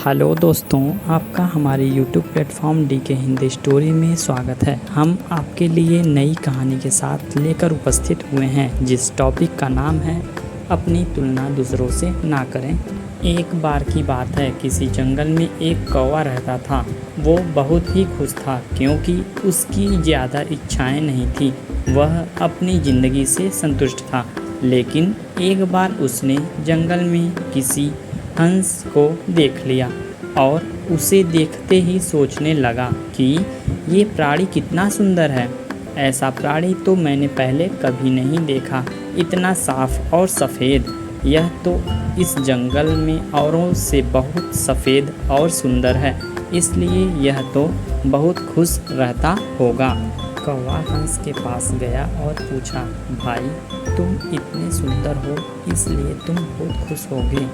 Hello दोस्तों, आपका हमारे यूट्यूब प्लेटफॉर्म डी के हिंदी स्टोरी में स्वागत है। हम आपके लिए नई कहानी के साथ लेकर उपस्थित हुए हैं, जिस टॉपिक का नाम है अपनी तुलना दूसरों से ना करें। एक बार की बात है, किसी जंगल में एक कौवा रहता था। वो बहुत ही खुश था क्योंकि उसकी ज़्यादा इच्छाएं नहीं थी। वह अपनी ज़िंदगी से संतुष्ट था। लेकिन एक बार उसने जंगल में किसी हंस को देख लिया और उसे देखते ही सोचने लगा कि ये प्राणी कितना सुंदर है। ऐसा प्राणी तो मैंने पहले कभी नहीं देखा, इतना साफ और सफ़ेद। यह तो इस जंगल में औरों से बहुत सफ़ेद और सुंदर है, इसलिए यह तो बहुत खुश रहता होगा। कौवा हंस के पास गया और पूछा, भाई तुम इतने सुंदर हो, इसलिए तुम बहुत खुश होगे।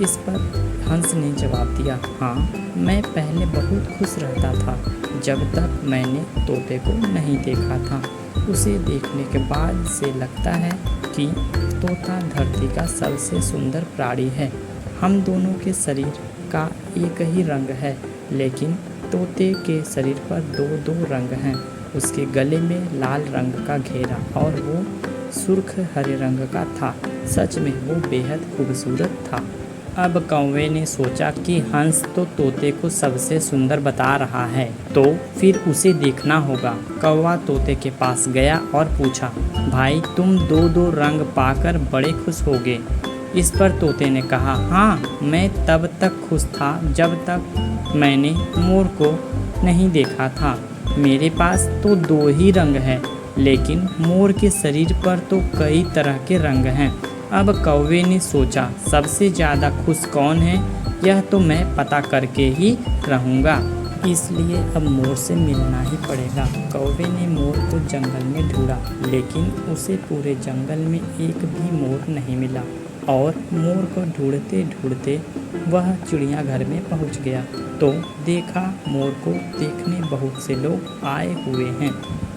इस पर हंस ने जवाब दिया, हाँ, मैं पहले बहुत खुश रहता था, जब तक मैंने तोते को नहीं देखा था। उसे देखने के बाद से लगता है कि तोता धरती का सबसे सुंदर प्राणी है। हम दोनों के शरीर का एक ही रंग है, लेकिन तोते के शरीर पर दो दो रंग हैं। उसके गले में लाल रंग का घेरा और वो सुर्ख हरे रंग का था। सच में वो बेहद खूबसूरत था। अब कौवे ने सोचा कि हंस तो तोते को सबसे सुंदर बता रहा है, तो फिर उसे देखना होगा। कौवा तोते के पास गया और पूछा, भाई तुम दो दो रंग पाकर बड़े खुश होगे। इस पर तोते ने कहा, हाँ, मैं तब तक खुश था जब तक मैंने मोर को नहीं देखा था। मेरे पास तो दो ही रंग हैं, लेकिन मोर के शरीर पर तो कई तरह के रंग हैं। अब कौवे ने सोचा, सबसे ज़्यादा खुश कौन है, यह तो मैं पता करके ही रहूँगा। इसलिए अब मोर से मिलना ही पड़ेगा। कौवे ने मोर को जंगल में ढूंढा, लेकिन उसे पूरे जंगल में एक भी मोर नहीं मिला। और मोर को ढूंढते ढूंढते वह चिड़ियाघर में पहुंच गया, तो देखा मोर को देखने बहुत से लोग आए हुए हैं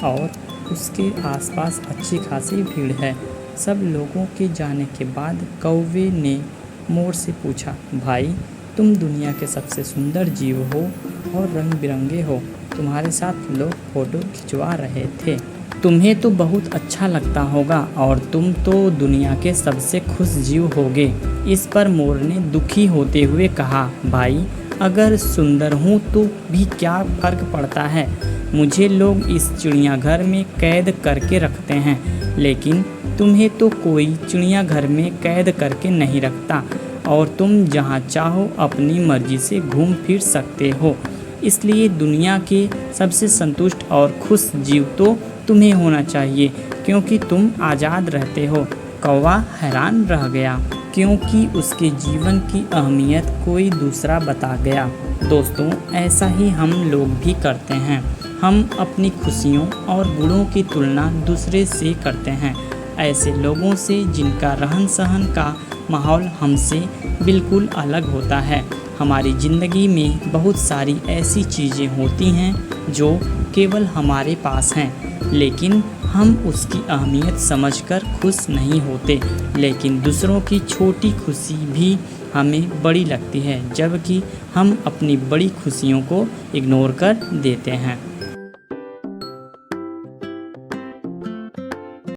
और उसके आसपास अच्छी खासी भीड़ है। सब लोगों के जाने के बाद कौवे ने मोर से पूछा, भाई तुम दुनिया के सबसे सुंदर जीव हो और रंग बिरंगे हो। तुम्हारे साथ लोग फ़ोटो खिंचवा रहे थे। तुम्हें तो बहुत अच्छा लगता होगा और तुम तो दुनिया के सबसे खुश जीव होगे। इस पर मोर ने दुखी होते हुए कहा, भाई अगर सुंदर हूँ तो भी क्या फ़र्क पड़ता है। मुझे लोग इस चिड़ियाघर में कैद करके रखते हैं, लेकिन तुम्हें तो कोई चिड़ियाघर में कैद करके नहीं रखता और तुम जहाँ चाहो अपनी मर्जी से घूम फिर सकते हो। इसलिए दुनिया के सबसे संतुष्ट और खुश जीव तो तुम्हें होना चाहिए, क्योंकि तुम आज़ाद रहते हो। कौवा हैरान रह गया, क्योंकि उसके जीवन की अहमियत कोई दूसरा बता गया। दोस्तों, ऐसा ही हम लोग भी करते हैं। हम अपनी खुशियों और गुणों की तुलना दूसरे से करते हैं, ऐसे लोगों से जिनका रहन सहन का माहौल हमसे बिल्कुल अलग होता है। हमारी ज़िंदगी में बहुत सारी ऐसी चीज़ें होती हैं जो केवल हमारे पास हैं, लेकिन हम उसकी अहमियत समझकर खुश नहीं होते। लेकिन दूसरों की छोटी खुशी भी हमें बड़ी लगती है, जबकि हम अपनी बड़ी खुशियों को इग्नोर कर देते हैं।